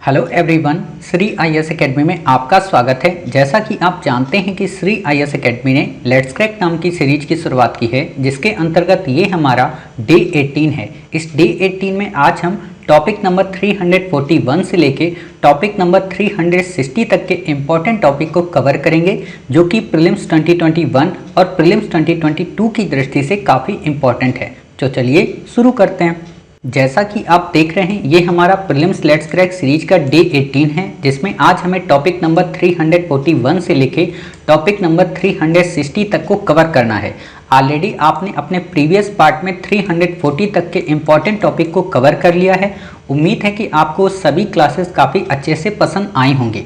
Hello everyone, Shri IAS academy में आपका स्वागत है। जैसा कि आप जानते हैं कि श्री आईएएस एकेडमी ने लेट्स क्रैक नाम की सीरीज की शुरुआत की है, जिसके अंतर्गत ये हमारा डे 18 है। इस डे 18 में आज हम टॉपिक नंबर 341 से लेके टॉपिक नंबर 360 तक के इम्पॉर्टेंट टॉपिक को कवर करेंगे, जो कि प्रीलिम्स 2021 और प्रीलिम्स 2022 की दृष्टि से काफ़ी इम्पॉर्टेंट है। तो चलिए शुरू करते हैं। जैसा कि आप देख रहे हैं, ये हमारा प्रीलिम्स लेट्स क्रैक सीरीज का डे 18 है, जिसमें आज हमें टॉपिक नंबर 341 से लेके टॉपिक नंबर 360 तक को कवर करना है। ऑलरेडी आपने अपने प्रीवियस पार्ट में 340 तक के इम्पॉर्टेंट टॉपिक को कवर कर लिया है। उम्मीद है कि आपको सभी क्लासेस काफ़ी अच्छे से पसंद आई होंगी।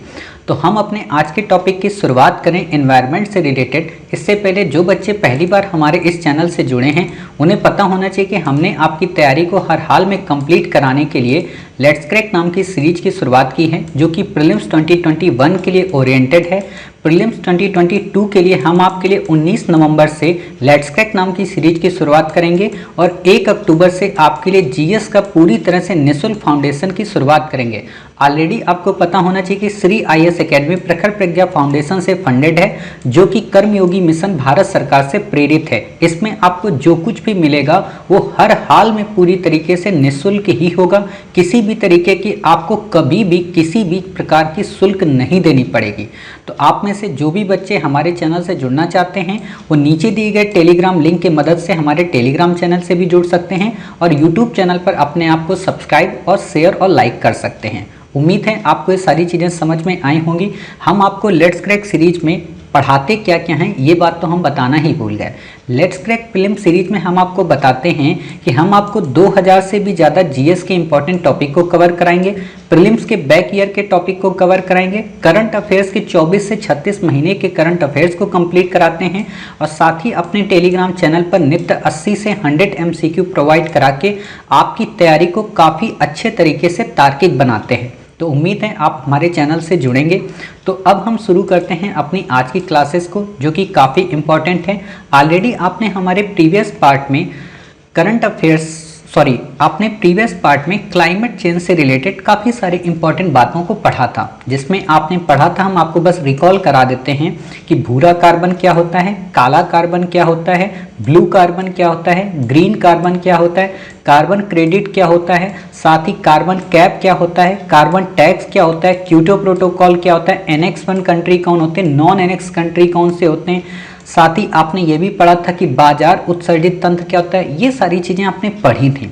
तो हम अपने आज के टॉपिक की शुरुआत करें एनवायरनमेंट से रिलेटेड। इससे पहले जो बच्चे पहली बार हमारे इस चैनल से जुड़े हैं, उन्हें पता होना चाहिए कि हमने आपकी तैयारी को हर हाल में कंप्लीट कराने के लिए लेट्स क्रैक नाम की सीरीज की शुरुआत की है, जो कि प्रीलिम्स 2021 के लिए ओरिएंटेड है। प्रीलिम्स 2022 के लिए हम आपके लिए 19 नवंबर से लेट्स क्रैक नाम की सीरीज की शुरुआत करेंगे और 1 अक्टूबर से आपके लिए जीएस का पूरी तरह से निःशुल्क फाउंडेशन की शुरुआत करेंगे। ऑलरेडी आपको पता होना चाहिए कि श्री आईएएस एकेडमी प्रखर प्रज्ञा फाउंडेशन से फंडेड है, जो कि कर्मयोगी मिशन भारत सरकार से प्रेरित है। इसमें आपको जो कुछ भी मिलेगा वो हर हाल में पूरी तरीके से निःशुल्क ही होगा। किसी भी तरीके की आपको कभी भी किसी भी प्रकार की शुल्क नहीं देनी पड़ेगी। तो आप में से जो भी बच्चे हमारे चैनल से जुड़ना चाहते हैं, वो नीचे दिए गए टेलीग्राम लिंक की मदद से हमारे टेलीग्राम चैनल से भी जुड़ सकते हैं और यूट्यूब चैनल पर अपने आप को सब्सक्राइब और शेयर और लाइक कर सकते हैं। उम्मीद है आपको ये सारी चीज़ें समझ में आई होंगी। हम आपको लेट्स क्रैक सीरीज में पढ़ाते क्या क्या हैं, ये बात तो हम बताना ही भूल गए। लेट्स क्रैक प्रीलिम्स सीरीज में हम आपको बताते हैं कि हम आपको 2000 से भी ज़्यादा जीएस के इंपॉर्टेंट टॉपिक को कवर कराएंगे, प्रीलिम्स के बैक ईयर के टॉपिक को कवर कराएंगे, करंट अफेयर्स के 24 से 36 महीने के करंट अफेयर्स को कंप्लीट कराते हैं और साथ ही अपने टेलीग्राम चैनल पर नित्य 80 से 100 MCQ प्रोवाइड करा के आपकी तैयारी को काफ़ी अच्छे तरीके से तार्किक बनाते हैं। तो उम्मीद है आप हमारे चैनल से जुड़ेंगे। तो अब हम शुरू करते हैं अपनी आज की क्लासेस को, जो कि काफ़ी इम्पॉर्टेंट है। ऑलरेडी आपने हमारे प्रीवियस पार्ट में आपने प्रीवियस पार्ट में क्लाइमेट चेंज से रिलेटेड काफ़ी सारी इंपॉर्टेंट बातों को पढ़ा था, जिसमें आपने पढ़ा था, हम आपको बस रिकॉल करा देते हैं कि भूरा कार्बन क्या होता है, काला कार्बन क्या होता है, ब्लू कार्बन क्या होता है, ग्रीन कार्बन क्या होता है, कार्बन क्रेडिट क्या होता है, साथ ही कार्बन कैप क्या होता है, कार्बन टैक्स क्या होता है, क्योटो प्रोटोकॉल क्या होता है, NX1 कंट्री कौन होते हैं, नॉन NX कंट्री कौन से होते हैं। साथ ही आपने ये भी पढ़ा था कि बाजार उत्सर्जित तंत्र क्या होता है। ये सारी चीज़ें आपने पढ़ी थी,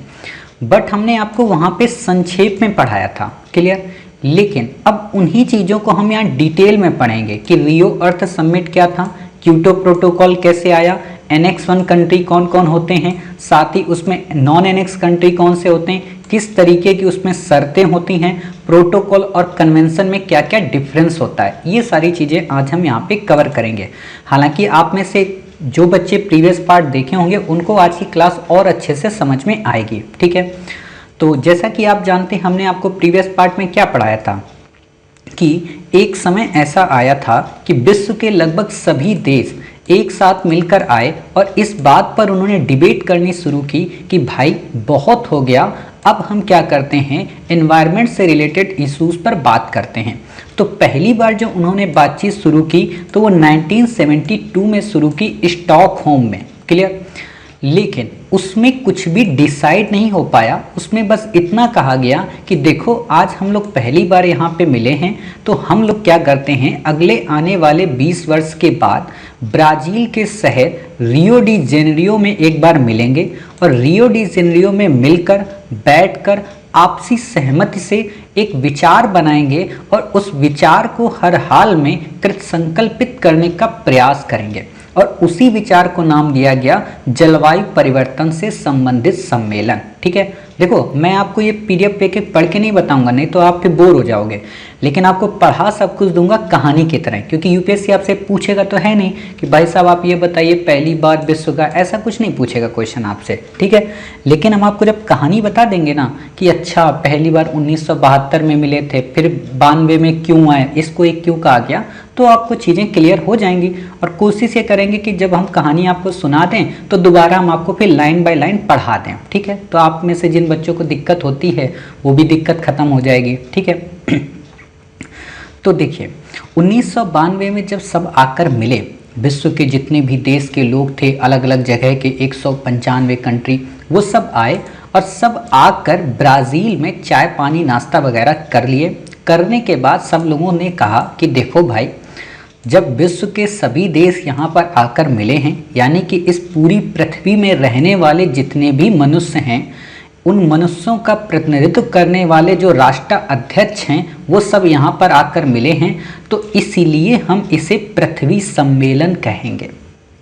बट हमने आपको वहाँ पे संक्षेप में पढ़ाया था, क्लियर। लेकिन अब उन्हीं चीज़ों को हम यहाँ डिटेल में पढ़ेंगे कि रियो अर्थ समिट क्या था, क्योटो प्रोटोकॉल कैसे आया, NX1 कंट्री कौन कौन होते हैं, साथ ही उसमें नॉन NX कंट्री कौन से होते हैं, किस तरीके की उसमें शर्तें होती हैं, प्रोटोकॉल और कन्वेंशन में क्या क्या डिफरेंस होता है। ये सारी चीज़ें आज हम यहाँ पे कवर करेंगे। हालांकि आप में से जो बच्चे प्रीवियस पार्ट देखे होंगे, उनको आज की क्लास और अच्छे से समझ में आएगी, ठीक है। तो जैसा कि आप जानते हैं, हमने आपको प्रीवियस पार्ट में क्या पढ़ाया था कि एक समय ऐसा आया था कि विश्व के लगभग सभी देश एक साथ मिलकर आए और इस बात पर उन्होंने डिबेट करनी शुरू की कि भाई बहुत हो गया, अब हम क्या करते हैं, एनवायरनमेंट से रिलेटेड इश्यूज पर बात करते हैं। तो पहली बार जो उन्होंने बातचीत शुरू की तो वो 1972 में शुरू की, स्टॉकहोम में, क्लियर। लेकिन उसमें कुछ भी डिसाइड नहीं हो पाया। उसमें बस इतना कहा गया कि देखो, आज हम लोग पहली बार यहाँ पे मिले हैं, तो हम लोग क्या करते हैं, अगले आने वाले 20 वर्ष के बाद ब्राज़ील के शहर रियो डी जेनेरियो में एक बार मिलेंगे और रियो डी जेनेरियो में मिलकर बैठकर आपसी सहमति से एक विचार बनाएंगे और उस विचार को हर हाल में कृत संकल्पित करने का प्रयास करेंगे और उसी विचार को नाम दिया गया जलवायु परिवर्तन से संबंधित सम्मेलन, ठीक है। देखो, मैं आपको ये PDF पे पढ़ के नहीं बताऊंगा, नहीं तो आप फिर बोर हो जाओगे, लेकिन आपको पढ़ा सब कुछ दूंगा कहानी की तरह, क्योंकि यूपीएससी आपसे पूछेगा तो है नहीं कि भाई साहब आप ये बताइए पहली बार विश्व का, ऐसा कुछ नहीं पूछेगा क्वेश्चन आपसे, ठीक है। लेकिन हम आपको जब कहानी बता देंगे ना कि अच्छा पहली बार 1972 में मिले थे, फिर 92 में क्यों आए, इसको एक क्यों कहा गया, तो आपको चीज़ें क्लियर हो जाएंगी। और कोशिश ये करेंगे कि जब हम कहानी आपको सुना दें तो दोबारा हम आपको फिर लाइन बाय लाइन पढ़ा दें, ठीक है। तो आप आप में से जिन बच्चों को दिक्कत होती है वो भी दिक्कत खत्म हो जाएगी, ठीक है। तो देखिए 1992 में जब सब आकर मिले, विश्व के जितने भी देश के लोग थे, अलग अलग जगह के 195 कंट्री, वो सब आए और सब आकर ब्राज़ील में चाय पानी नाश्ता वगैरह कर लिए। करने के बाद सब लोगों ने कहा कि देखो भाई, जब विश्व के सभी देश यहाँ पर आकर मिले हैं, यानी कि इस पूरी पृथ्वी में रहने वाले जितने भी मनुष्य हैं, उन मनुष्यों का प्रतिनिधित्व करने वाले जो राष्ट्र अध्यक्ष हैं वो सब यहाँ पर आकर मिले हैं, तो इसीलिए हम इसे पृथ्वी सम्मेलन कहेंगे।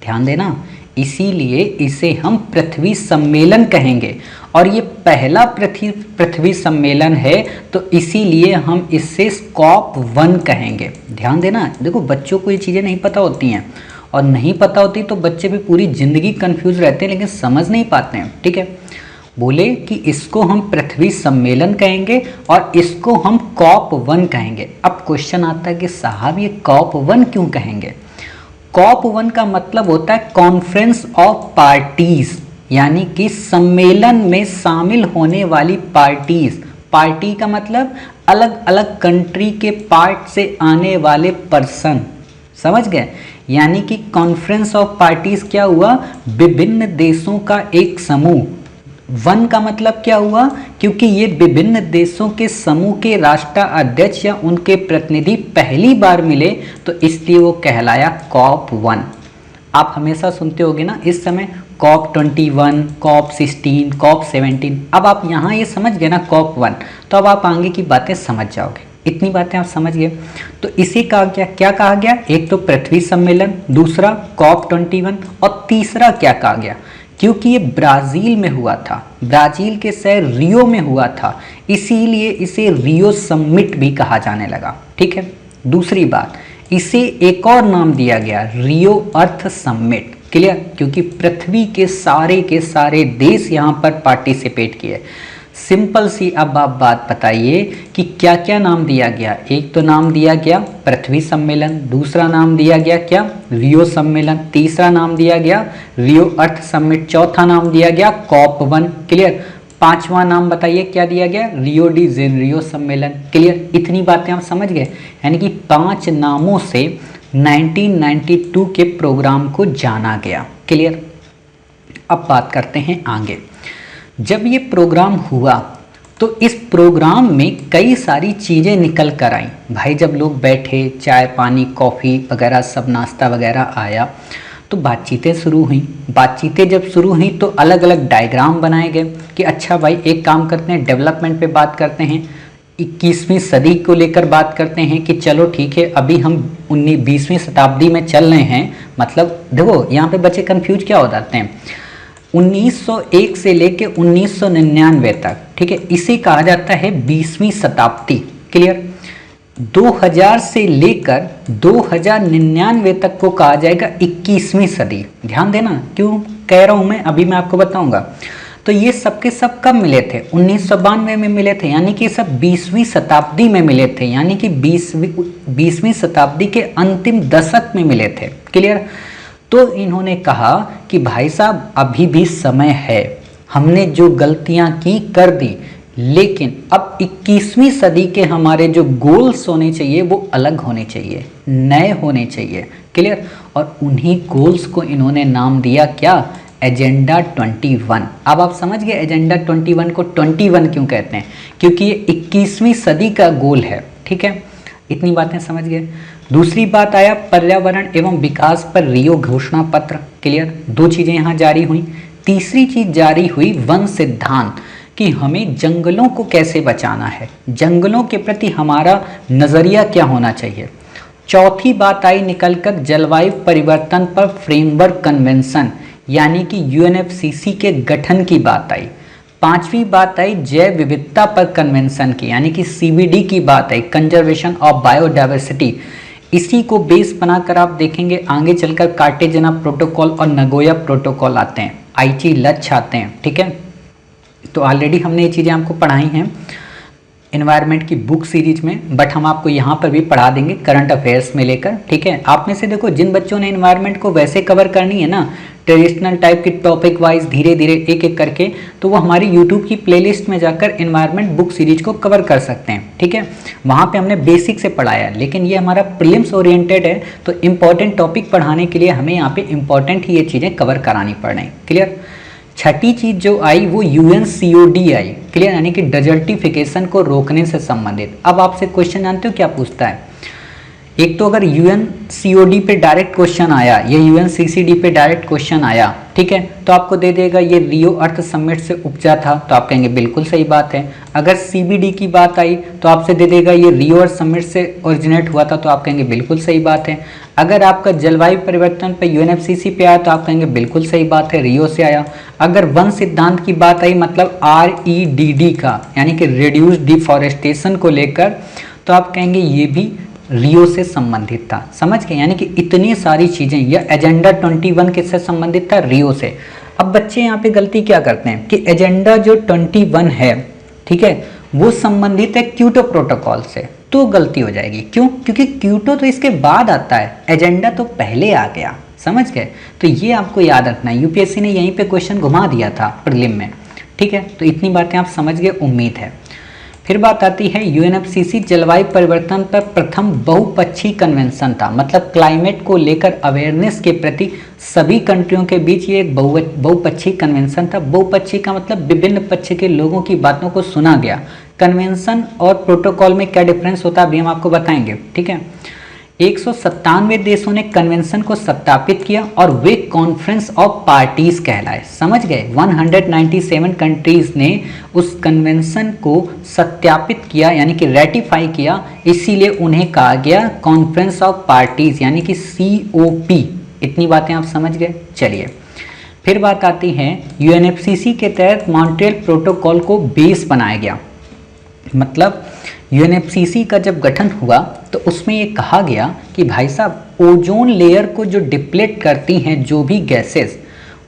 ध्यान देना, इसीलिए इसे हम पृथ्वी सम्मेलन कहेंगे। और ये पहला पृथ्वी सम्मेलन है, तो इसीलिए हम इसे COP1 कहेंगे। ध्यान देना, देखो बच्चों को ये चीज़ें नहीं पता होती हैं, और नहीं पता होती तो बच्चे भी पूरी ज़िंदगी कंफ्यूज रहते हैं, लेकिन समझ नहीं पाते हैं, ठीक है। बोले कि इसको हम पृथ्वी सम्मेलन कहेंगे और इसको हम COP1 कहेंगे। अब क्वेश्चन आता है कि साहब ये COP1 क्यों कहेंगे? COP1 का मतलब होता है कॉन्फ्रेंस ऑफ पार्टीज, यानी कि सम्मेलन में शामिल होने वाली पार्टीज। पार्टी का मतलब अलग अलग कंट्री के पार्ट से आने वाले पर्सन, समझ गए? यानी कि कॉन्फ्रेंस ऑफ पार्टीज क्या हुआ? विभिन्न देशों का एक समूह। वन का मतलब क्या हुआ? क्योंकि ये विभिन्न देशों के समूह के राष्ट्र अध्यक्ष या उनके प्रतिनिधि पहली बार मिले, तो इसलिए वो कहलाया COP1। आप हमेशा सुनते होगे ना इस समय COP21, COP16, COP17। अब आप यहाँ ये समझ गए ना COP1, तो अब आप आगे की बातें समझ जाओगे। इतनी बातें आप समझ गए, तो इसे कहा गया, क्या कहा गया? एक तो पृथ्वी सम्मेलन, दूसरा COP21, और तीसरा क्या कहा गया? क्योंकि ये ब्राज़ील में हुआ था, ब्राज़ील के शहर रियो में हुआ था, इसीलिए इसे रियो समिट भी कहा जाने लगा, ठीक है। दूसरी बात, इसे एक और नाम दिया गया, रियो अर्थ समिट। क्लियर? क्योंकि पृथ्वी के सारे देश यहाँ पर पार्टिसिपेट किए। सिंपल सी अब आप बात बताइए कि क्या क्या नाम दिया गया? एक तो नाम दिया गया पृथ्वी सम्मेलन, दूसरा नाम दिया गया क्या? रियो सम्मेलन, तीसरा नाम दिया गया रियो अर्थ समिट, चौथा नाम दिया गया COP1। क्लियर? पांचवा नाम बताइए क्या दिया गया? रियो डी जेनेरियो सम्मेलन। क्लियर? इतनी बातें आप समझ गए, यानी कि 5 नामों से 1992 के प्रोग्राम को जाना गया। क्लियर? अब बात करते हैं आगे। जब ये प्रोग्राम हुआ तो इस प्रोग्राम में कई सारी चीज़ें निकल कर आई। भाई जब लोग बैठे, चाय पानी कॉफ़ी वगैरह सब नाश्ता वगैरह आया, तो बातचीतें शुरू हुई। बातचीतें जब शुरू हुई तो अलग अलग डायग्राम बनाए गए कि अच्छा भाई एक काम करते हैं, डेवलपमेंट पे बात करते हैं, 21वीं सदी को लेकर बात करते हैं कि चलो ठीक है, अभी हम 20वीं शताब्दी में चल रहे हैं। मतलब देखो यहाँ पे बच्चे कंफ्यूज क्या हो जाते हैं, 1901 से लेके 1999 तक, ठीक है, इसे कहा जाता है 20वीं शताब्दी। क्लियर? 2000 से लेकर 2099 तक को कहा जाएगा 21वीं सदी। ध्यान देना, क्यों कह रहा हूं मैं अभी मैं आपको बताऊंगा। तो ये सबके सब कब मिले थे? 1992 में मिले थे, यानी कि सब 20वीं शताब्दी में मिले थे, यानी कि 20वीं शताब्दी के अंतिम दशक में मिले थे। क्लियर? तो इन्होंने कहा कि भाई साहब अभी भी समय है, हमने जो गलतियां की कर दी, लेकिन अब 21वीं सदी के हमारे जो गोल्स होने चाहिए वो अलग होने चाहिए, नए होने चाहिए। क्लियर? और उन्हीं गोल्स को इन्होंने नाम दिया क्या? एजेंडा 21। अब आप समझ गए एजेंडा 21 को 21 क्यों कहते हैं? क्योंकि ये 21वीं सदी का गोल है। ठीक है, इतनी बातें समझ गए। दूसरी बात आया पर्यावरण एवं विकास पर रियो घोषणा पत्र। क्लियर? 2 चीजें यहाँ जारी हुई। तीसरी चीज जारी हुई वन सिद्धांत, कि हमें जंगलों को कैसे बचाना है, जंगलों के प्रति हमारा नजरिया क्या होना चाहिए। चौथी बात आई निकलकर जलवायु परिवर्तन पर फ्रेमवर्क कन्वेंशन, यानी कि यूएनएफसीसी के गठन की बात आई। पांचवी बात आई जैव विविधता पर कन्वेंशन की, यानी कि सीबीडी की बात आई, कंजर्वेशन ऑफ बायोडाइवर्सिटी। इसी को बेस बनाकर आप देखेंगे आगे चलकर कार्टेजना प्रोटोकॉल और नगोया प्रोटोकॉल आते हैं, आईची लक्ष्य आते हैं। ठीक है, तो ऑलरेडी हमने ये चीज़ें आपको पढ़ाई हैं। एनवायरनमेंट की बुक सीरीज में, बट हम आपको यहाँ पर भी पढ़ा देंगे करंट अफेयर्स में लेकर, ठीक है। आप में से देखो जिन बच्चों ने एनवायरनमेंट को वैसे कवर करनी है ना, ट्रेडिशनल टाइप की टॉपिक वाइज धीरे धीरे एक एक करके, तो वो हमारी यूट्यूब की प्लेलिस्ट में जाकर एनवायरनमेंट बुक सीरीज को कवर कर सकते हैं, ठीक है। वहाँ पे हमने बेसिक से पढ़ाया, लेकिन ये हमारा प्रीलिम्स ओरिएंटेड है, तो इंपॉर्टेंट टॉपिक पढ़ाने के लिए हमें यहाँ पे इंपॉर्टेंट ही ये चीज़ें कवर करानी पड़ रही। क्लियर। छठी चीज जो आई वो UNCOD आई। क्लियर, यानी कि डेजर्टिफिकेशन को रोकने से संबंधित। अब आपसे क्वेश्चन जानते हो क्या पूछता है? एक तो अगर UNCOD पे डायरेक्ट क्वेश्चन आया या UNCCD पे डायरेक्ट क्वेश्चन आया, ठीक है, तो आपको दे देगा ये रियो अर्थ समिट से उपजा था, तो आप कहेंगे बिल्कुल सही बात है। अगर CBD की बात आई तो आपसे दे देगा ये रियो अर्थ समिट से ओरिजिनेट हुआ था, तो आप कहेंगे बिल्कुल सही बात है। अगर आपका जलवायु परिवर्तन पे UNFCCC पे आया तो आप कहेंगे बिल्कुल सही बात है, रियो से आया। अगर वन सिद्धांत की बात आई, मतलब REDD का, यानी कि रिड्यूस डिफॉरेस्टेशन को लेकर, तो आप कहेंगे ये भी रियो से संबंधित था। समझ गए? यानी कि इतनी सारी चीजें, या एजेंडा 21 किससे संबंधित था? रियो से। अब बच्चे यहाँ पे गलती क्या करते हैं कि एजेंडा जो 21 है, ठीक है, वो संबंधित है क्योटो प्रोटोकॉल से, तो गलती हो जाएगी। क्यों? क्योंकि क्योटो तो इसके बाद आता है, एजेंडा तो पहले आ गया। समझ गए? तो ये आपको याद रखना है, यूपीएससी ने यहीं पे क्वेश्चन घुमा दिया था प्रीलिम में, ठीक है। तो इतनी बातें आप समझ गए, उम्मीद है। फिर बात आती है UNFCCC जलवायु परिवर्तन पर प्रथम बहुपक्षीय कन्वेंशन था, मतलब क्लाइमेट को लेकर अवेयरनेस के प्रति सभी कंट्रियों के बीच ये एक बहुपक्षीय कन्वेंशन था। बहुपक्षीय का मतलब विभिन्न पक्ष के लोगों की बातों को सुना गया। कन्वेंशन और प्रोटोकॉल में क्या डिफरेंस होता है अभी हम आपको बताएंगे, ठीक है। 197 देशों ने कन्वेंशन को सत्यापित किया और वे कॉन्फ्रेंस ऑफ पार्टीज कहलाए। समझ गए? 197 कंट्रीज ने उस कन्वेंशन को सत्यापित किया, यानी कि रेटिफाई किया, इसीलिए उन्हें कहा गया कॉन्फ्रेंस ऑफ पार्टीज, यानी कि COP। इतनी बातें आप समझ गए। चलिए फिर बात आती है UNFCCC के तहत मॉन्ट्रियल प्रोटोकॉल को बेस बनाया गया। मतलब UNFCCC का जब गठन हुआ तो उसमें ये कहा गया कि भाई साहब ओजोन लेयर को जो डिप्लेट करती हैं जो भी गैसेस,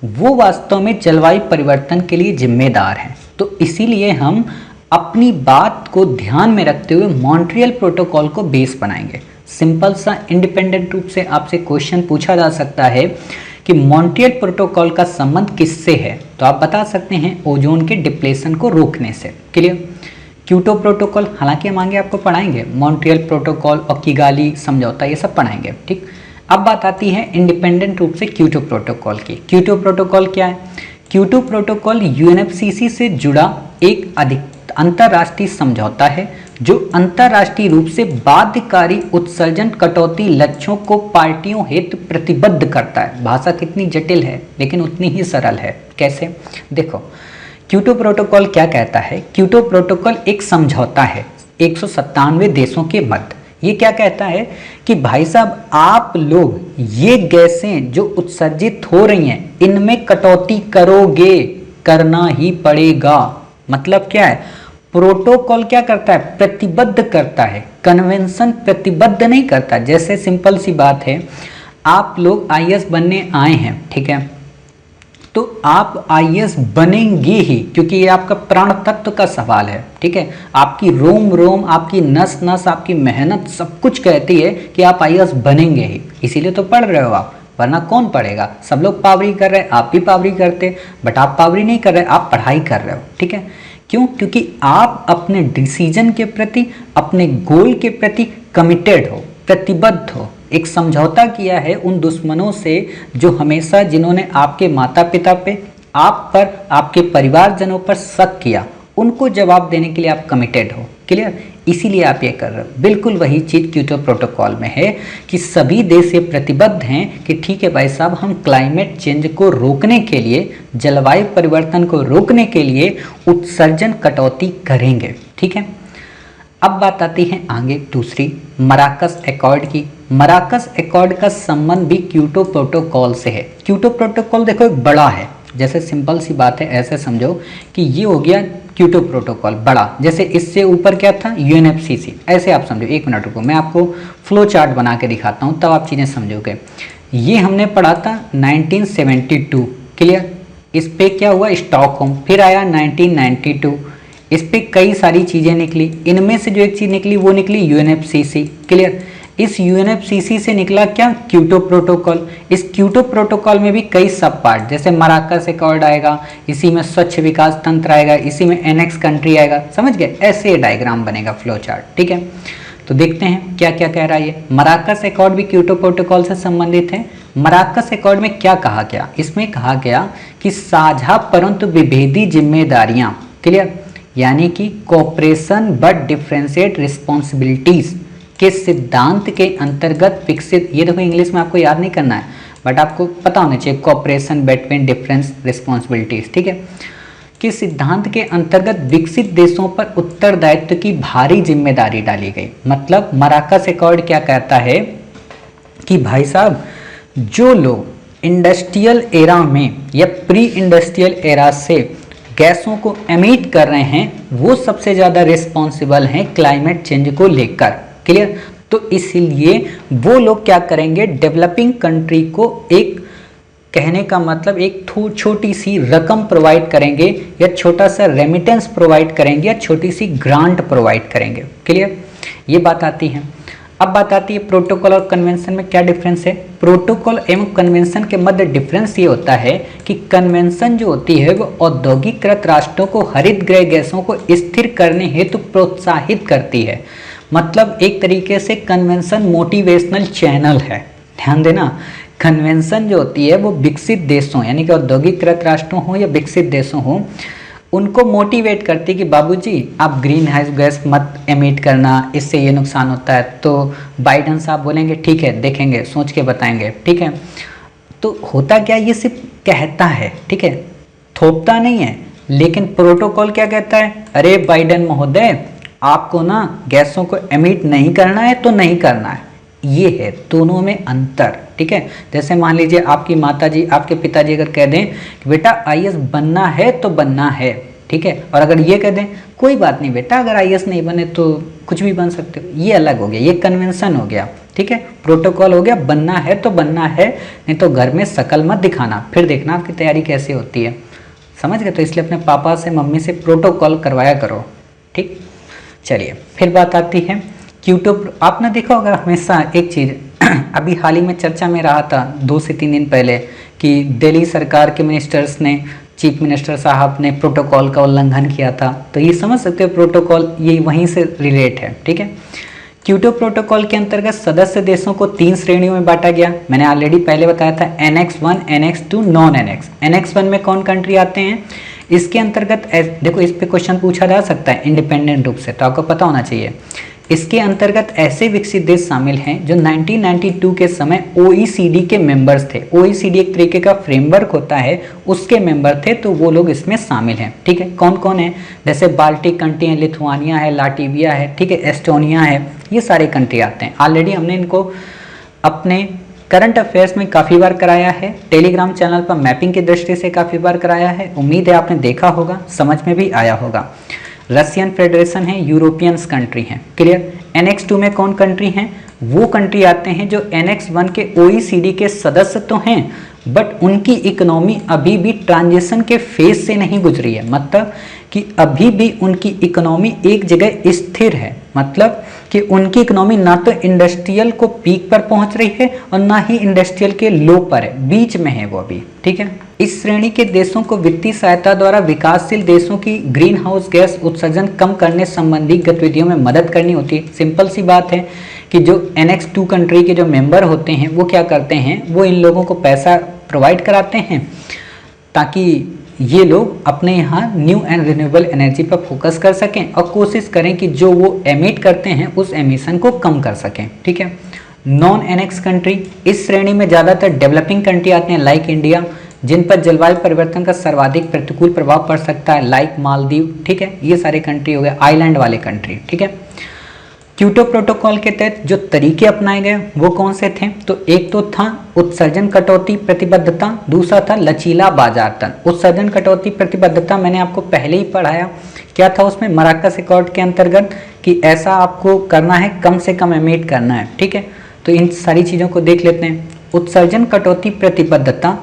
वो वास्तव में जलवायु परिवर्तन के लिए जिम्मेदार हैं। तो इसीलिए हम अपनी बात को ध्यान में रखते हुए मॉन्ट्रियल प्रोटोकॉल को बेस बनाएंगे। सिंपल सा इंडिपेंडेंट रूप से आपसे क्वेश्चन पूछा जा सकता है कि मॉन्ट्रियल प्रोटोकॉल का संबंध किससे है, तो आप बता सकते हैं ओजोन के डिप्लेशन को रोकने से। क्लियर। क्योटो प्रोटोकॉल हालांकि हम आगे आपको पढ़ाएंगे, मॉन्ट्रियल प्रोटोकॉल और किगाली समझौता ये सब पढ़ाएंगे, ठीक। अब बात आती है इंडिपेंडेंट रूप से क्योटो प्रोटोकॉल की। क्योटो प्रोटोकॉल क्या है? क्योटो प्रोटोकॉल UNFCCC से जुड़ा एक अंतर्राष्ट्रीय समझौता है जो अंतर्राष्ट्रीय रूप से बाध्यकारी उत्सर्जन कटौती लक्ष्यों को पार्टियों हेतु प्रतिबद्ध करता है। भाषा कितनी जटिल है लेकिन उतनी ही सरल है। कैसे? देखो, क्योटो प्रोटोकॉल क्या कहता है? क्योटो प्रोटोकॉल एक समझौता है 197 देशों के मध्य। ये क्या कहता है कि भाई साहब आप लोग ये गैसें जो उत्सर्जित हो रही हैं इनमें कटौती करोगे, करना ही पड़ेगा। मतलब क्या है? प्रोटोकॉल क्या करता है? प्रतिबद्ध करता है। कन्वेंशन प्रतिबद्ध नहीं करता। जैसे सिंपल सी बात है, आप लोग IAS बनने आए हैं, ठीक है, तो आप IAS बनेंगे ही, क्योंकि ये आपका प्राण तत्व का सवाल है, ठीक है। आपकी रोम रोम, आपकी नस नस, आपकी मेहनत सब कुछ कहती है कि आप IAS बनेंगे ही, इसीलिए तो पढ़ रहे हो आप, वरना कौन पढ़ेगा? सब लोग पावरी कर रहे हैं, आप भी पावरी करते, बट आप पावरी नहीं कर रहे, आप पढ़ाई कर रहे हो, ठीक है। क्यों? क्योंकि आप अपने डिसीजन के प्रति, अपने गोल के प्रति कमिटेड हो, प्रतिबद्ध हो। एक समझौता किया है उन दुश्मनों से जो हमेशा, जिन्होंने आपके माता पिता पे, आप पर, आपके परिवारजनों पर शक किया, उनको जवाब देने के लिए आप कमिटेड हो। क्लियर? इसीलिए आप ये कर रहे हो। बिल्कुल वही चीज़ क्योटो प्रोटोकॉल में है कि सभी देश ये प्रतिबद्ध हैं कि ठीक है भाई साहब, हम क्लाइमेट चेंज को रोकने के लिए, जलवायु परिवर्तन को रोकने के लिए उत्सर्जन कटौती करेंगे, ठीक है। अब बात आती है आगे दूसरी, मराकस एकॉर्ड की। मराकस एकॉर्ड का संबंध भी क्योटो प्रोटोकॉल से है। क्योटो प्रोटोकॉल देखो एक बड़ा है, जैसे सिंपल सी बात है, ऐसे समझो कि ये हो गया क्योटो प्रोटोकॉल बड़ा, जैसे इससे ऊपर क्या था? UNFCCC। ऐसे आप समझो, एक मिनट रुको, मैं आपको फ्लो चार्ट बना के दिखाता हूँ, तब आप चीज़ें समझोगे। ये हमने पढ़ा था 1972। क्लियर? इस पे क्या हुआ? स्टॉकहोम। फिर आया 1992, इस पे कई सारी चीजें निकली, इनमें से जो एक चीज निकली वो निकली यूएनएफसीसी। क्लियर। इस यूएनएफसीसी से निकला क्या, क्योटो प्रोटोकॉल। इस क्योटो प्रोटोकॉल में भी कई सब पार्ट, जैसे मराकस अकॉर्ड आएगा, इसी में स्वच्छ विकास तंत्र आएगा, इसी में एनेक्स कंट्री आएगा, समझ गए, ऐसे डायग्राम बनेगा, फ्लो चार्ट। ठीक है, तो देखते हैं क्या क्या कह रहा है ये। मराकस अकॉर्ड भी क्योटो प्रोटोकॉल से संबंधित है। मराकस अकॉर्ड में क्या कहा गया, इसमें कहा गया कि साझा परंतु विभेदी जिम्मेदारियां, क्लियर, यानी कि कोऑपरेशन बट डिफरेंशिएट रिस्पॉन्सिबिलिटीज के सिद्धांत के अंतर्गत विकसित, ये देखो इंग्लिश में आपको याद नहीं करना है बट आपको पता होना चाहिए, कोऑपरेशन बिटवीन डिफरेंस रिस्पॉन्सिबिलिटीज, ठीक है, के सिद्धांत के अंतर्गत विकसित देशों पर उत्तरदायित्व की भारी जिम्मेदारी डाली गई। मतलब मराकस अकॉर्ड क्या कहता है कि भाई साहब, जो लोग इंडस्ट्रियल एरा में या प्री इंडस्ट्रियल एरा से गैसों को एमिट कर रहे हैं वो सबसे ज़्यादा रिस्पॉन्सिबल हैं क्लाइमेट चेंज को लेकर। क्लियर। तो इसीलिए वो लोग क्या करेंगे, डेवलपिंग कंट्री को एक, कहने का मतलब एक छोटी सी रकम प्रोवाइड करेंगे या छोटा सा रेमिटेंस प्रोवाइड करेंगे या छोटी सी ग्रांट प्रोवाइड करेंगे। क्लियर, ये बात आती है। अब बात आती है प्रोटोकॉल और कन्वेंशन में क्या डिफरेंस है। प्रोटोकॉल एवं कन्वेंशन के मध्य डिफरेंस ये होता है कि कन्वेंशन जो होती है वो औद्योगिकृत राष्ट्रों को हरित गृह गैसों को स्थिर करने हेतु प्रोत्साहित करती है। मतलब एक तरीके से कन्वेंशन मोटिवेशनल चैनल है। ध्यान देना, कन्वेंशन जो होती है वो विकसित देशों यानी कि औद्योगिकृत राष्ट्रों हो या विकसित देशों हो, उनको मोटिवेट करती है कि बाबूजी आप ग्रीन हाउस गैस मत एमिट करना, इससे ये नुकसान होता है। तो बाइडेन साहब बोलेंगे ठीक है देखेंगे, सोच के बताएंगे, ठीक है। तो होता क्या, ये सिर्फ कहता है, ठीक है, थोपता नहीं है। लेकिन प्रोटोकॉल क्या कहता है, अरे बाइडेन महोदय आपको ना गैसों को एमिट नहीं करना है तो नहीं करना है। ये है दोनों में अंतर, ठीक है। जैसे मान लीजिए आपकी माताजी, आपके पिताजी अगर कह दें कि बेटा आईएएस बनना है तो बनना है, ठीक है, और अगर ये कह दें कोई बात नहीं बेटा अगर आईएएस नहीं बने तो कुछ भी बन सकते हो, ये अलग हो गया, ये कन्वेंशन हो गया, ठीक है। प्रोटोकॉल हो गया बनना है तो बनना है, नहीं तो घर में शकल मत दिखाना, फिर देखना आपकी तैयारी कैसे होती है, समझ गए। तो इसलिए अपने पापा से मम्मी से प्रोटोकॉल करवाया करो, ठीक। चलिए फिर बात आती है क्योटो। आपने देखा होगा हमेशा एक चीज़ अभी हाल ही में चर्चा में रहा था 2 से 3 दिन पहले कि दिल्ली सरकार के मिनिस्टर्स ने, चीफ मिनिस्टर साहब ने प्रोटोकॉल का उल्लंघन किया था। तो ये समझ सकते हो प्रोटोकॉल ये वहीं से रिलेट है, ठीक है। क्योटो प्रोटोकॉल के अंतर्गत सदस्य देशों को 3 श्रेणियों में बांटा गया। मैंने ऑलरेडी पहले बताया था annex 1, annex 2, non annex. Annex 1 में कौन कंट्री आते हैं, इसके अंतर्गत देखो इस पे क्वेश्चन पूछा जा सकता है इंडिपेंडेंट रूप से, तो आपको पता होना चाहिए। इसके अंतर्गत ऐसे विकसित देश शामिल हैं जो 1992 के समय ओईसीडी के मेंबर्स थे। ओईसीडी एक तरीके का फ्रेमवर्क होता है, उसके मेंबर थे, तो वो लोग इसमें शामिल हैं, ठीक है। कौन कौन है, जैसे बाल्टिक कंट्री है, लिथुआनिया है, लाटविया है, ठीक है, एस्टोनिया है, ये सारे कंट्री आते हैं। ऑलरेडी हमने इनको अपने करंट अफेयर्स में काफ़ी बार कराया है, टेलीग्राम चैनल पर मैपिंग की दृष्टि से काफ़ी बार कराया है। उम्मीद है आपने देखा होगा, समझ में भी आया होगा। रशियन फेडरेशन है, यूरोपियंस कंट्री हैं, क्लियर। एनेक्स 2 में कौन कंट्री हैं, वो कंट्री आते हैं जो एनेक्स 1 के ओईसीडी के सदस्य तो हैं बट उनकी इकोनॉमी अभी भी ट्रांजिशन के फेज से नहीं गुजरी है। मतलब कि अभी भी उनकी इकोनॉमी एक जगह स्थिर है, मतलब कि उनकी इकोनॉमी ना तो इंडस्ट्रियल को पीक पर पहुंच रही है और ना ही इंडस्ट्रियल के लो पर है, बीच में है वो अभी, ठीक है। इस श्रेणी के देशों को वित्तीय सहायता द्वारा विकासशील देशों की ग्रीन हाउस गैस उत्सर्जन कम करने संबंधी गतिविधियों में मदद करनी होती है। सिंपल सी बात है कि जो एनेक्स 2 कंट्री के जो मेंबर होते हैं वो क्या करते हैं, वो इन लोगों को पैसा प्रोवाइड कराते हैं ताकि ये लोग अपने यहाँ न्यू एंड रिन्यूएबल एनर्जी पर फोकस कर सकें और कोशिश करें कि जो वो एमिट करते हैं उस एमिशन को कम कर सकें, ठीक है। नॉन एनेक्स कंट्री, इस श्रेणी में ज़्यादातर डेवलपिंग कंट्री आते हैं लाइक इंडिया, जिन पर जलवायु परिवर्तन का सर्वाधिक प्रतिकूल प्रभाव पड़ सकता है, लाइक मालदीव, ठीक है। ये सारे कंट्री हो गए, आइलैंड वाले कंट्री, ठीक है। क्योटो प्रोटोकॉल के तहत जो तरीके अपनाए गए वो कौन से थे, तो एक तो था उत्सर्जन कटौती प्रतिबद्धता, दूसरा था लचीला बाजारतन। उत्सर्जन कटौती प्रतिबद्धता मैंने आपको पहले ही पढ़ाया, क्या था उसमें, मराकस अकॉर्ड के अंतर्गत कि ऐसा आपको करना है, कम से कम एमिट करना है, ठीक है। तो इन सारी चीज़ों को देख लेते हैं। उत्सर्जन कटौती प्रतिबद्धता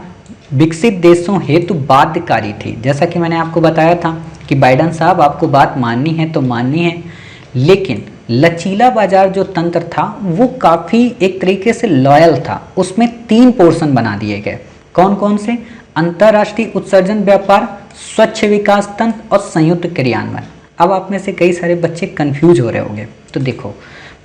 विकसित देशों हेतु बाध्यकारी थी, जैसा कि मैंने आपको बताया था कि बाइडेन साहब आपको बात माननी है तो माननी है, लेकिन लचीला बाजार जो तंत्र था वो काफ़ी एक तरीके से लॉयल था। उसमें 3 पोर्शन बना दिए गए। कौन कौन से? अंतर्राष्ट्रीय उत्सर्जन व्यापार, स्वच्छ विकास तंत्र और संयुक्त क्रियान्वयन। अब आप में से कई सारे बच्चे कंफ्यूज हो रहे होंगे, तो देखो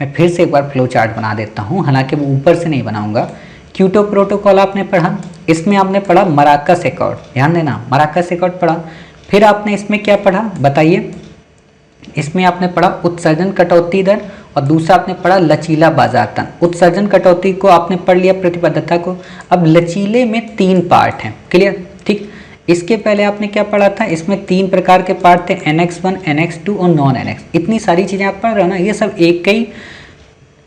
मैं फिर से एक बार फ्लो चार्ट बना देता हूँ, हालांकि वो ऊपर से नहीं बनाऊंगा। क्योटो प्रोटोकॉल आपने पढ़ा, इसमें आपने पढ़ा मराकस एकॉर्ड, ध्यान देना मराकस एकॉर्ड पढ़ा। फिर आपने इसमें क्या पढ़ा बताइए? इसमें आपने पढ़ा उत्सर्जन कटौती दर और दूसरा आपने पढ़ा लचीला बाजार तंत्र। उत्सर्जन कटौती को आपने पढ़ लिया, प्रतिबद्धता को। अब लचीले में 3 पार्ट हैं, क्लियर? ठीक, इसके पहले आपने क्या पढ़ा था? इसमें 3 प्रकार के पार्ट थे, NX1, NX2 और नॉन NX। इतनी सारी चीज़ें आप पढ़ रहे हो ना, ये सब एक ही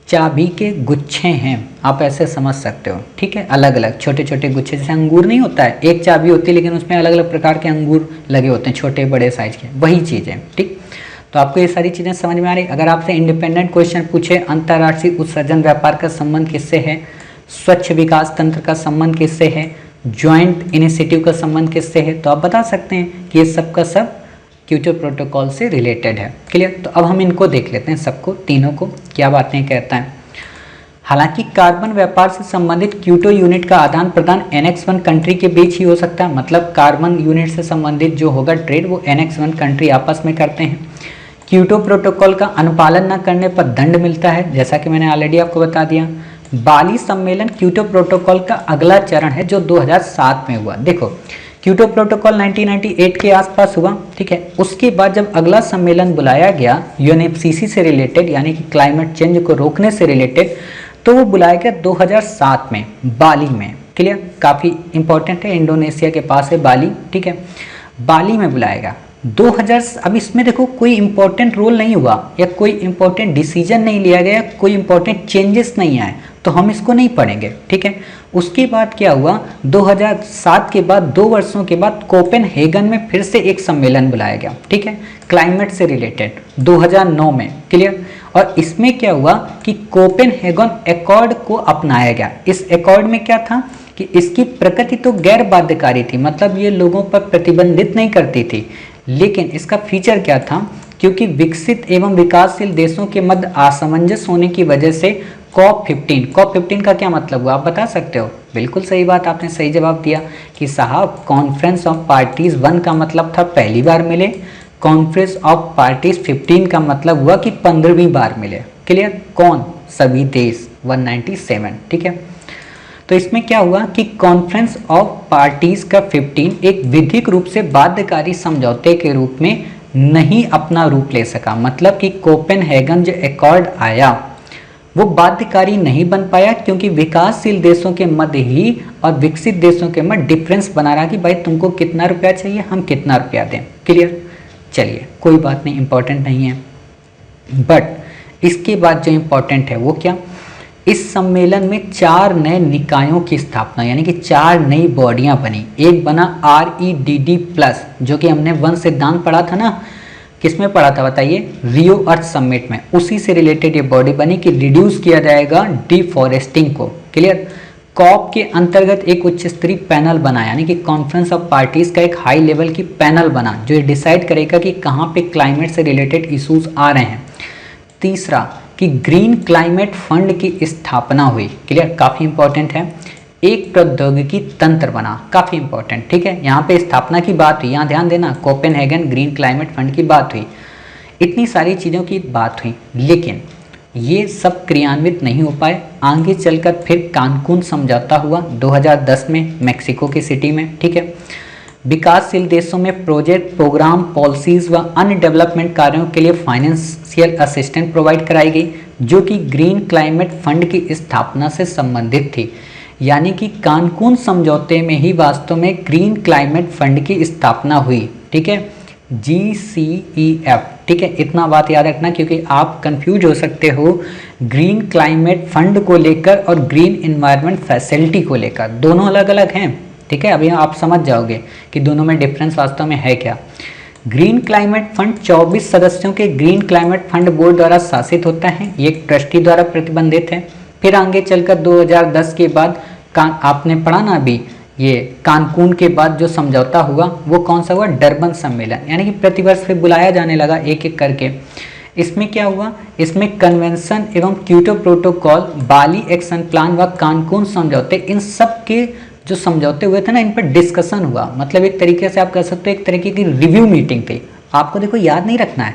चाबी के गुच्छे हैं, आप ऐसे समझ सकते हो, ठीक है? अलग अलग छोटे छोटे गुच्छे, जैसे अंगूर नहीं होता है, एक चाबी होती है लेकिन उसमें अलग अलग प्रकार के अंगूर लगे होते हैं, छोटे बड़े साइज के, वही चीज़ है, ठीक? तो आपको ये सारी चीज़ें समझ में आ रही। अगर आपसे इंडिपेंडेंट क्वेश्चन पूछे, अंतर्राष्ट्रीय उत्सर्जन व्यापार का संबंध किससे है, स्वच्छ विकास तंत्र का संबंध किससे है, ज्वाइंट इनिशिएटिव का संबंध किससे है, तो आप बता सकते हैं कि ये सब का सब क्योटो प्रोटोकॉल से रिलेटेड है, क्लियर? तो अब हम इनको देख लेते हैं सबको, तीनों को क्या बातें कहता है। हालांकि कार्बन व्यापार से संबंधित क्योटो यूनिट का आदान प्रदान NX1 कंट्री के बीच ही हो सकता है, मतलब कार्बन यूनिट से संबंधित जो होगा ट्रेड वो NX1 कंट्री आपस में करते हैं। क्योटो प्रोटोकॉल का अनुपालन न करने पर दंड मिलता है, जैसा कि मैंने ऑलरेडी आपको बता दिया। बाली सम्मेलन क्योटो प्रोटोकॉल का अगला चरण है जो 2007 में हुआ। देखो क्योटो प्रोटोकॉल 1998 के आसपास हुआ, ठीक है? उसके बाद जब अगला सम्मेलन बुलाया गया UNFCCC से रिलेटेड, यानी कि क्लाइमेट चेंज को रोकने से रिलेटेड, तो वो बुलाया गया 2007 में बाली में, क्लियर? काफ़ी इंपॉर्टेंट है, इंडोनेशिया के पास है बाली, ठीक है? बाली में बुलाया गया 2000। अब इसमें देखो कोई इंपॉर्टेंट रोल नहीं हुआ या कोई इंपॉर्टेंट डिसीजन नहीं लिया गया, कोई इंपॉर्टेंट चेंजेस नहीं आए, तो हम इसको नहीं पढ़ेंगे, ठीक है? उसके बाद क्या हुआ, 2007 के बाद 2 वर्षों के बाद कोपेनहेगन में फिर से एक सम्मेलन बुलाया गया, ठीक है? क्लाइमेट से रिलेटेड 2009 में, क्लियर? और इसमें क्या हुआ कि कोपेनहेगन एकॉर्ड को अपनाया गया। इस एकॉर्ड में क्या था कि इसकी प्रकृति तो गैर बाध्यकारी थी, मतलब ये लोगों पर प्रतिबंधित नहीं करती थी, लेकिन इसका फीचर क्या था, क्योंकि विकसित एवं विकासशील देशों के मध्य असमंजस होने की वजह से COP15 का क्या मतलब हुआ, आप बता सकते हो? बिल्कुल सही बात, आपने सही जवाब दिया कि साहब कॉन्फ्रेंस ऑफ पार्टीज 1 का मतलब था पहली बार मिले, कॉन्फ्रेंस ऑफ पार्टीज 15 का मतलब हुआ कि 15वीं बार मिले, क्लियर? कौन? सभी देश 197, ठीक है? तो इसमें क्या हुआ कि कॉन्फ्रेंस ऑफ पार्टीज का 15 एक विधिक रूप से बाध्यकारी समझौते के रूप में नहीं अपना रूप ले सका, मतलब कि कोपेनहेगन जो एकॉर्ड आया वो बाध्यकारी नहीं बन पाया, क्योंकि विकासशील देशों के मध्य ही और विकसित देशों के मध्य डिफरेंस बना रहा कि भाई तुमको कितना रुपया चाहिए, हम कितना रुपया दें, क्लियर? चलिए कोई बात नहीं, इंपॉर्टेंट नहीं है। बट इसके बाद जो इंपॉर्टेंट है वो क्या, इस सम्मेलन में 4 नए निकायों की स्थापना, यानी कि 4 नई बॉडियां बनी। एक बना REDD+, जो कि हमने 1 सिद्धांत पढ़ा था ना, किसमें पढ़ा था बताइए? रियो अर्थ समिट में, उसी से रिलेटेड ये बॉडी बनी कि रिड्यूस किया जाएगा डिफॉरेस्टिंग को, क्लियर? कॉप के अंतर्गत एक उच्च स्तरीय पैनल बना, यानी कि कॉन्फ्रेंस ऑफ पार्टीज का एक हाई लेवल की पैनल बना जो ये डिसाइड करेगा कि कहाँ पे क्लाइमेट से रिलेटेड इश्यूज आ रहे हैं। तीसरा कि ग्रीन क्लाइमेट फंड की स्थापना हुई, क्लियर? काफ़ी इंपॉर्टेंट है। एक प्रौद्योगिकी तंत्र बना, काफ़ी इंपॉर्टेंट, ठीक है? यहाँ पे स्थापना की बात हुई, यहाँ ध्यान देना, कोपेनहेगन ग्रीन क्लाइमेट फंड की बात हुई, इतनी सारी चीज़ों की बात हुई, लेकिन ये सब क्रियान्वित नहीं हो पाए। आगे चलकर फिर कानकून समझौता हुआ 2010 में मैक्सिको की सिटी में, ठीक है? विकासशील देशों में प्रोजेक्ट, प्रोग्राम, पॉलिसीज व अन्य डेवलपमेंट कार्यों के लिए फाइनेंशियल असिस्टेंस प्रोवाइड कराई गई, जो कि ग्रीन क्लाइमेट फंड की स्थापना से संबंधित थी। यानी कि कानकून समझौते में ही वास्तव में ग्रीन क्लाइमेट फंड की स्थापना हुई, ठीक है? GCEF, ठीक है? इतना बात याद रखना, क्योंकि आप कंफ्यूज हो सकते हो ग्रीन क्लाइमेट फंड को लेकर और ग्रीन एनवायरनमेंट फैसिलिटी को लेकर, दोनों अलग अलग हैं, ठीक है? अभी आप समझ जाओगे कि दोनों में डिफरेंस वास्तव में है क्या। ग्रीन क्लाइमेट फंड 24 सदस्यों के ग्रीन क्लाइमेट फंड बोर्ड द्वारा शासित होता है, ये एक ट्रस्टी द्वारा प्रतिबंधित है। फिर आगे चलकर 2010 के बाद आपने पढ़ा ना अभी ये कानकून के बाद जो समझौता हुआ वो कौन सा हुआ, डरबन सम्मेलन, यानी कि प्रतिवर्ष फिर बुलाया जाने लगा एक एक करके। इसमें क्या हुआ, इसमें कन्वेंशन एवं क्योटो प्रोटोकॉल, बाली एक्शन प्लान व कानकून समझौते, इन सब के जो समझौते हुए थे ना, इन पर डिस्कशन हुआ। मतलब एक तरीके से आप कह सकते हो एक तरीके की रिव्यू मीटिंग थी। आपको देखो याद नहीं रखना है,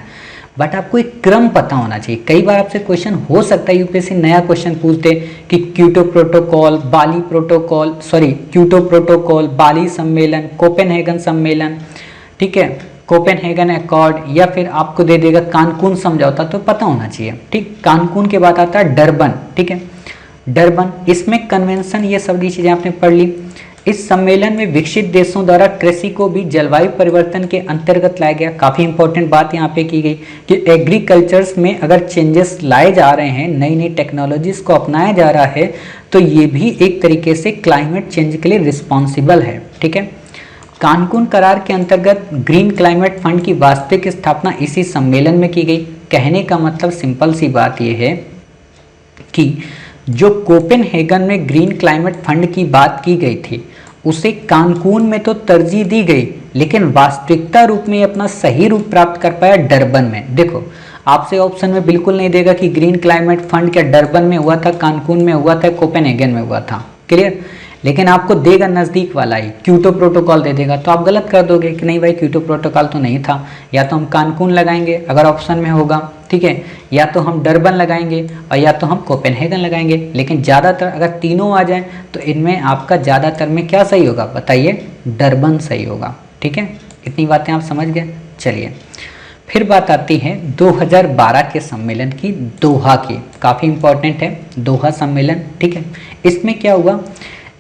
बट आपको एक क्रम पता होना चाहिए। कई बार आपसे क्वेश्चन हो सकता है यूपीएससी नया क्वेश्चन पूछते कि क्योटो प्रोटोकॉल, बाली प्रोटोकॉल, क्योटो प्रोटोकॉल, बाली सम्मेलन, कोपेनहेगन सम्मेलन, ठीक है, कोपेनहेगन अकॉर्ड, या फिर आपको दे देगा कानकून समझौता, तो पता होना चाहिए। ठीक, कानकून के बाद आता है डरबन, ठीक है, डरबन, इसमें कन्वेंशन, ये सभी चीजें आपने पढ़ ली। इस सम्मेलन में विकसित देशों द्वारा कृषि को भी जलवायु परिवर्तन के अंतर्गत लाया गया। काफी इंपॉर्टेंट बात यहाँ पे की गई कि एग्रीकल्चर्स में अगर चेंजेस लाए जा रहे हैं, नई नई टेक्नोलॉजीज को अपनाया जा रहा है, तो ये भी एक तरीके से क्लाइमेट चेंज के लिए रिस्पॉन्सिबल है। ठीक है, कानकून करार के अंतर्गत ग्रीन क्लाइमेट फंड की वास्तविक स्थापना इसी सम्मेलन में की गई। कहने का मतलब सिंपल सी बात यह है कि जो कोपेनहेगन में ग्रीन क्लाइमेट फंड की बात की गई थी, उसे कानकून में तो तरजीह दी गई, लेकिन वास्तविकता रूप में अपना सही रूप प्राप्त कर पाया डरबन में। देखो, आपसे ऑप्शन में बिल्कुल नहीं देगा कि ग्रीन क्लाइमेट फंड क्या डरबन में हुआ था, कानकून में हुआ था, कोपेनहेगन में हुआ था। क्लियर, लेकिन आपको देगा नज़दीक वाला ही, क्योटो प्रोटोकॉल दे देगा, तो आप गलत कर दोगे कि नहीं भाई क्योटो प्रोटोकॉल तो नहीं था, या तो हम कानकून लगाएंगे अगर ऑप्शन में होगा, ठीक है, या तो हम डरबन लगाएंगे और या तो हम कोपेनहेगन लगाएंगे। लेकिन ज़्यादातर अगर तीनों आ जाए तो इनमें आपका ज़्यादातर में क्या सही होगा बताइए, डरबन सही होगा। ठीक है, इतनी बातें आप समझ गए। चलिए फिर बात आती है 2012 के सम्मेलन की, दोहा की। काफ़ी इंपॉर्टेंट है दोहा सम्मेलन। ठीक है, इसमें क्या हुआ,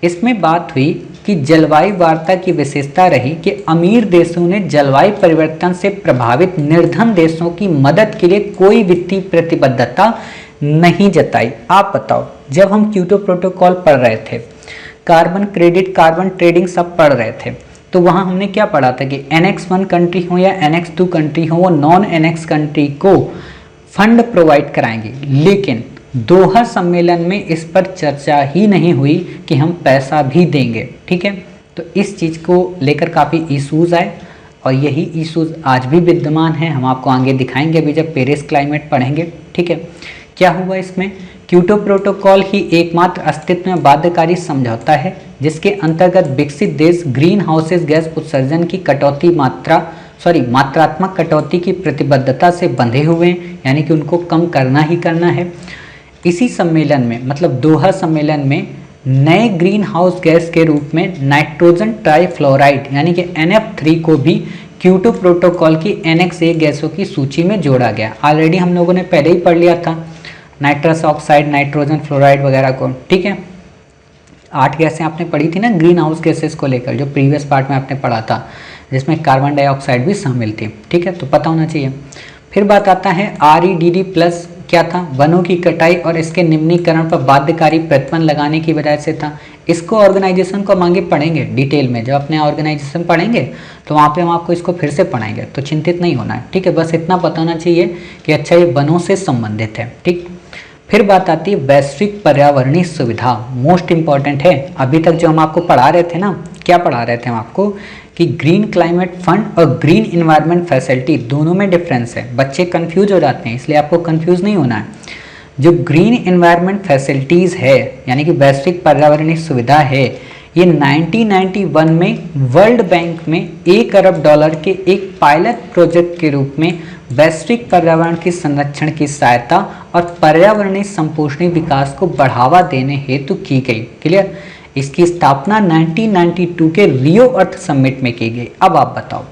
इसमें बात हुई कि जलवायु वार्ता की विशेषता रही कि अमीर देशों ने जलवायु परिवर्तन से प्रभावित निर्धन देशों की मदद के लिए कोई वित्तीय प्रतिबद्धता नहीं जताई। आप बताओ, जब हम क्योटो प्रोटोकॉल पढ़ रहे थे, कार्बन क्रेडिट, कार्बन ट्रेडिंग सब पढ़ रहे थे, तो वहाँ हमने क्या पढ़ा था कि एनेक्स 1 कंट्री हो या एनेक्स 2 कंट्री हो, वो नॉन एनेक्स कंट्री को फंड प्रोवाइड कराएंगे। लेकिन दोहा सम्मेलन में इस पर चर्चा ही नहीं हुई कि हम पैसा भी देंगे। ठीक है, तो इस चीज़ को लेकर काफ़ी इशूज़ आए और यही इशूज़ आज भी विद्यमान हैं। हम आपको आगे दिखाएंगे अभी जब पेरिस क्लाइमेट पढ़ेंगे। ठीक है, क्या हुआ इसमें, क्योटो प्रोटोकॉल ही एकमात्र अस्तित्व में बाध्यकारी समझौता है जिसके अंतर्गत विकसित देश ग्रीन हाउसेज गैस उत्सर्जन की मात्रात्मक कटौती की प्रतिबद्धता से बंधे हुए हैं, यानी कि उनको कम करना ही करना है। इसी सम्मेलन में, मतलब दोहा सम्मेलन में, नए ग्रीन हाउस गैस के रूप में नाइट्रोजन ट्राइफ्लोराइड यानी कि NF3 को भी क्योटो प्रोटोकॉल की एनेक्स ए गैसों की सूची में जोड़ा गया। ऑलरेडी हम लोगों ने पहले ही पढ़ लिया था नाइट्रस ऑक्साइड, नाइट्रोजन फ्लोराइड वगैरह को। ठीक है, 8 गैसें आपने पढ़ी थी ना ग्रीन हाउस गैसेस को लेकर, जो प्रीवियस पार्ट में आपने पढ़ा था, जिसमें कार्बन डाइऑक्साइड भी शामिल थी। ठीक है, तो पता होना चाहिए। फिर बात आता है REDD+ क्या था, वनों की कटाई और इसके निम्नीकरण पर बाध्यकारी प्रतिबंध लगाने की वजह से था। इसको ऑर्गेनाइजेशन को हम आगे पढ़ेंगे डिटेल में, जब अपने ऑर्गेनाइजेशन पढ़ेंगे तो वहाँ पे हम आपको इसको फिर से पढ़ाएंगे, तो चिंतित नहीं होना है। ठीक है, बस इतना पता होना चाहिए कि अच्छा ये वनों से संबंधित है। ठीक, फिर बात आती है वैश्विक पर्यावरणीय सुविधा, मोस्ट इंपॉर्टेंट है। अभी तक जो हम आपको पढ़ा रहे थे ना, क्या पढ़ा रहे थे हम आपको कि ग्रीन क्लाइमेट फंड और ग्रीन इन्वायरमेंट फैसिलिटी दोनों में डिफरेंस है। बच्चे कंफ्यूज हो जाते हैं, इसलिए आपको कंफ्यूज नहीं होना है। जो ग्रीन इन्वायरमेंट फैसिलिटीज़ है यानी कि वैश्विक पर्यावरणीय सुविधा है, ये 1991 में वर्ल्ड बैंक में $1 अरब के एक पायलट प्रोजेक्ट के रूप में वैश्विक पर्यावरण के संरक्षण की सहायता और पर्यावरणीय संपोषणी विकास को बढ़ावा देने हेतु की गई। क्लियर, इसकी स्थापना 1992 के रियो अर्थ समिट में की गई। अब आप बताओ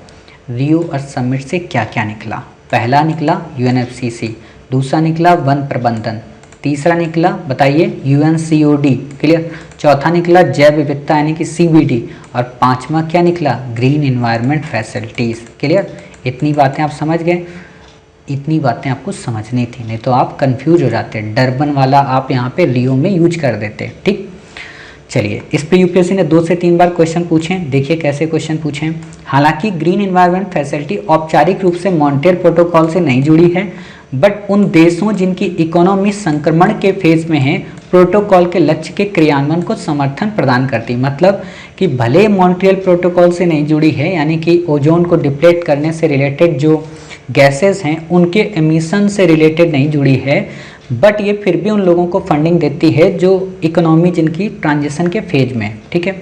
रियो अर्थ समिट से क्या क्या निकला। पहला निकला UNFCCC, दूसरा निकला वन प्रबंधन, तीसरा निकला बताइए UNCOD, क्लियर, चौथा निकला जैव विविधता यानी कि CBD, और पांचवा क्या निकला, ग्रीन इन्वायरमेंट फैसिलिटीज़। क्लियर, इतनी बातें आप समझ गए। इतनी बातें आपको समझनी थी, नहीं तो आप कंफ्यूज हो जाते। डरबन वाला आप यहाँ पे रियो में यूज कर देते। ठीक, चलिए इस पे यूपीएससी ने 2 से 3 बार क्वेश्चन पूछे, देखिए कैसे क्वेश्चन पूछे। हालांकि ग्रीन इन्वायरमेंट फैसिलिटी औपचारिक रूप से मॉन्ट्रियल प्रोटोकॉल से नहीं जुड़ी है, बट उन देशों जिनकी इकोनॉमी संक्रमण के फेज में है प्रोटोकॉल के लक्ष्य के क्रियान्वयन को समर्थन प्रदान करती। मतलब कि भले मॉन्ट्रियल प्रोटोकॉल से नहीं जुड़ी है, यानी कि ओजोन को डिप्लेट करने से रिलेटेड जो गैसेस हैं उनके एमिशन से रिलेटेड नहीं जुड़ी है, बट ये फिर भी उन लोगों को फंडिंग देती है जो इकोनॉमी जिनकी ट्रांजिशन के फेज में है। ठीक है,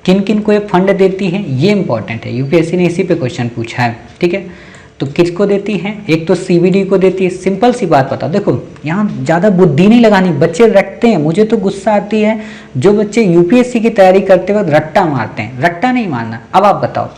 किन किन को ये फंड देती है ये इंपॉर्टेंट है, यूपीएससी ने इसी पे क्वेश्चन पूछा है। ठीक है, तो किसको देती है? एक तो सीबीडी को देती है। सिंपल सी बात बताओ, देखो यहाँ ज़्यादा बुद्धि नहीं लगानी, बच्चे रटते हैं। मुझे तो गुस्सा आती है जो बच्चे यूपीएससी की तैयारी करते वक्त रट्टा मारते हैं। रट्टा नहीं मारना। अब आप बताओ,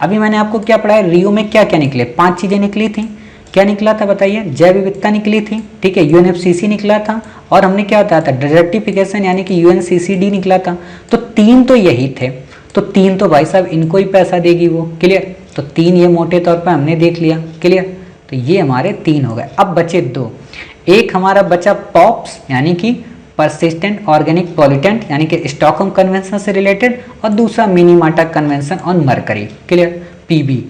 अभी मैंने आपको क्या पढ़ाया, रियो में क्या क्या निकले? 5 चीज़ें निकली थी। क्या निकला था बताइए? जैव विविधता निकली थी। ठीक है, यूएनएफसीसी निकला था, और हमने क्या बताया था? डेजर्टिफिकेशन यानी कि यूएनसीसीडी निकला था। तो 3 तो यही थे, तो 3 तो भाई साहब इनको ही पैसा देगी वो। क्लियर? तो 3 ये मोटे तौर पर हमने देख लिया। क्लियर? तो ये हमारे 3 हो गए। अब बचे 2। एक हमारा बचा पॉप्स यानी कि परसिस्टेंट ऑर्गेनिक पॉल्यूटेंट यानी कि स्टॉकहोम कन्वेंशन से रिलेटेड, और दूसरा Minamata convention on mercury. Clear? PB.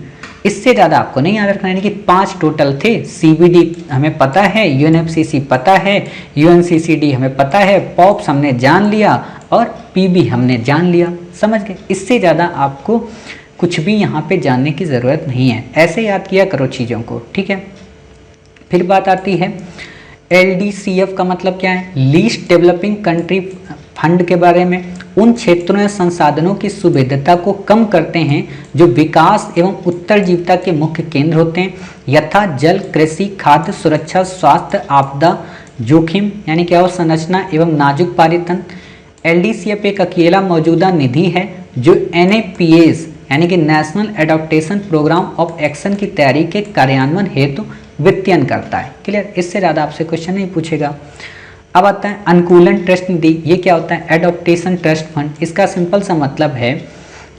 इससे ज़्यादा आपको नहीं याद रखना, यानी कि 5 टोटल थे। सीबीडी हमें पता है, यूएनएफसीसी पता है, यूएनसीसीडी हमें पता है, पॉप्स हमने जान लिया और पीबी हमने जान लिया। समझ गए? इससे ज़्यादा आपको कुछ भी यहाँ पे जानने की ज़रूरत नहीं है, ऐसे याद किया करो चीज़ों को। ठीक है, फिर बात आती है LDCF का मतलब क्या है? लीस्ट डेवलपिंग कंट्री फंड के बारे में। उन क्षेत्रों या संसाधनों की सुविधता को कम करते हैं जो विकास एवं उत्तरजीविता के मुख्य केंद्र होते हैं, यथा जल, कृषि, खाद्य सुरक्षा, स्वास्थ्य, आपदा जोखिम यानी कि अवसंरचना एवं नाजुक पारितंत्र। LDCF एक अकेला मौजूदा निधि है जो NAPAs यानी कि national adaptation programme of action की तैयारी के कार्यान्वयन हेतु वित्तीयन करता है। क्लियर? इससे ज़्यादा आपसे क्वेश्चन नहीं पूछेगा। अब आता है अनुकूलन ट्रस्ट निधि। ये क्या होता है? Adaptation trust fund. इसका सिंपल सा मतलब है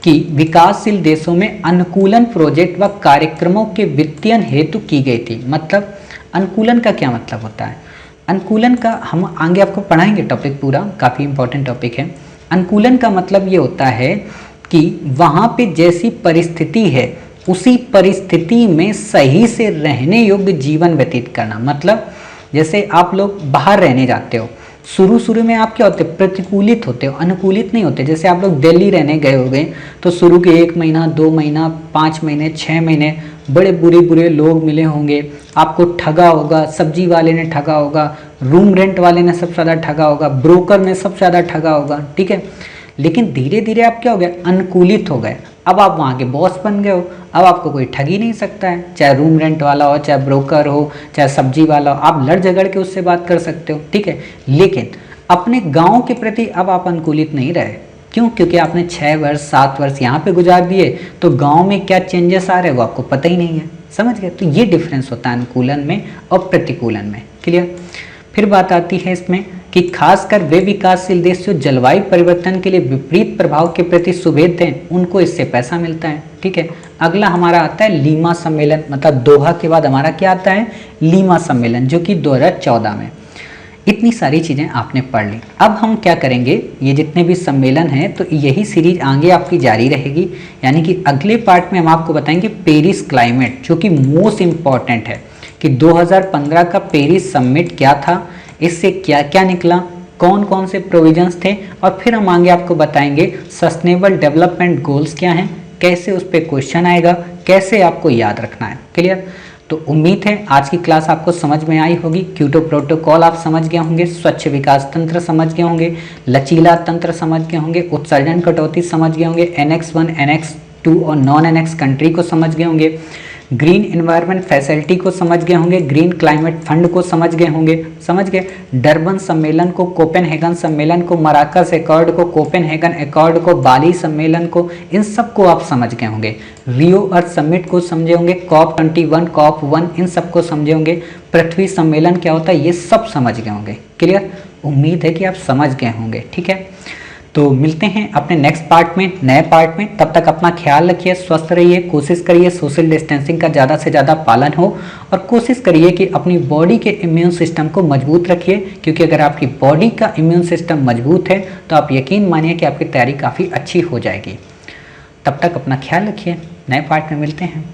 कि विकासशील देशों में अनुकूलन प्रोजेक्ट व कार्यक्रमों के वित्तीयन हेतु की गई थी। मतलब अनुकूलन का क्या मतलब होता है? अनुकूलन का हम आगे आपको पढ़ाएंगे टॉपिक पूरा, काफ़ी इंपॉर्टेंट टॉपिक है। अनुकूलन का मतलब ये होता है कि वहाँ पे जैसी परिस्थिति है उसी परिस्थिति में सही से रहने योग्य जीवन व्यतीत करना। मतलब जैसे आप लोग बाहर रहने जाते हो, शुरू में आप क्या होते हो? प्रतिकूलित होते हो, अनुकूलित नहीं होते। जैसे आप लोग दिल्ली रहने गए होंगे तो शुरू के 1 महीना, 2 महीना, 5 महीने, 6 महीने बड़े बुरे लोग मिले होंगे, आपको ठगा होगा, सब्जी वाले ने ठगा होगा, रूम रेंट वाले ने सबसे ज़्यादा ठगा होगा, ब्रोकर ने सबसे ज़्यादा ठगा होगा। ठीक है, लेकिन धीरे धीरे आप क्या हो गए? अनुकूलित हो गए। अब आप वहाँ के बॉस बन गए हो, अब आपको कोई ठग ही नहीं सकता है, चाहे रूम रेंट वाला हो, चाहे ब्रोकर हो, चाहे सब्जी वाला हो, आप लड़ झगड़ के उससे बात कर सकते हो। ठीक है, लेकिन अपने गांव के प्रति अब आप अनुकूलित नहीं रहे। क्यों? क्योंकि आपने 6 वर्ष 7 वर्ष यहाँ पे गुजार दिए, तो गांव में क्या चेंजेस आ रहे हैं वो आपको पता ही नहीं है। समझ गए? तो ये डिफरेंस होता है अनुकूलन में और प्रतिकूलन में। क्लियर? फिर बात आती है इसमें कि खासकर वे विकासशील देश जो जलवायु परिवर्तन के लिए विपरीत प्रभाव के प्रति सुवेद हैं, उनको इससे पैसा मिलता है। ठीक है, अगला हमारा आता है लीमा सम्मेलन। मतलब दोहा के बाद हमारा क्या आता है? लीमा सम्मेलन, जो कि 2014 में। इतनी सारी चीज़ें आपने पढ़ ली। अब हम क्या करेंगे, ये जितने भी सम्मेलन हैं तो यही सीरीज आगे आपकी जारी रहेगी। यानी कि अगले पार्ट में हम आपको बताएंगे पेरिस क्लाइमेट, जो कि मोस्ट इम्पॉर्टेंट है कि 2015 का पेरिस समिट क्या था, इससे क्या क्या निकला, कौन कौन से प्रोविजंस थे, और फिर हम आगे आपको बताएंगे सस्टेनेबल डेवलपमेंट गोल्स क्या हैं, कैसे उस पर क्वेश्चन आएगा, कैसे आपको याद रखना है। क्लियर? तो उम्मीद है आज की क्लास आपको समझ में आई होगी। क्योटो प्रोटोकॉल आप समझ गए होंगे, स्वच्छ विकास तंत्र समझ गए होंगे, लचीला तंत्र समझ गए होंगे, उत्सर्जन कटौती समझ गए होंगे, NX1 NX2 और नॉन NX कंट्री को समझ गए होंगे, ग्रीन एनवायरनमेंट फैसिलिटी को समझ गए होंगे, ग्रीन क्लाइमेट फंड को समझ गए होंगे। समझ गए? डरबन सम्मेलन को, कोपेनहेगन सम्मेलन को, मराकस एकॉर्ड को, कोपेनहेगन एकॉर्ड को, बाली सम्मेलन को, इन सब को आप समझ गए होंगे। रियो अर्थ समिट को समझे होंगे, COP21 COP1 इन सब को समझे होंगे। पृथ्वी सम्मेलन क्या होता है ये सब समझ गए होंगे। क्लियर? उम्मीद है कि आप समझ गए होंगे। ठीक है, तो मिलते हैं अपने नेक्स्ट पार्ट में, नए पार्ट में। तब तक अपना ख्याल रखिए, स्वस्थ रहिए, कोशिश करिए सोशल डिस्टेंसिंग का ज़्यादा से ज़्यादा पालन हो, और कोशिश करिए कि अपनी बॉडी के इम्यून सिस्टम को मजबूत रखिए, क्योंकि अगर आपकी बॉडी का इम्यून सिस्टम मजबूत है तो आप यकीन मानिए कि आपकी तैयारी काफ़ी अच्छी हो जाएगी। तब तक अपना ख्याल रखिए, नए पार्ट में मिलते हैं।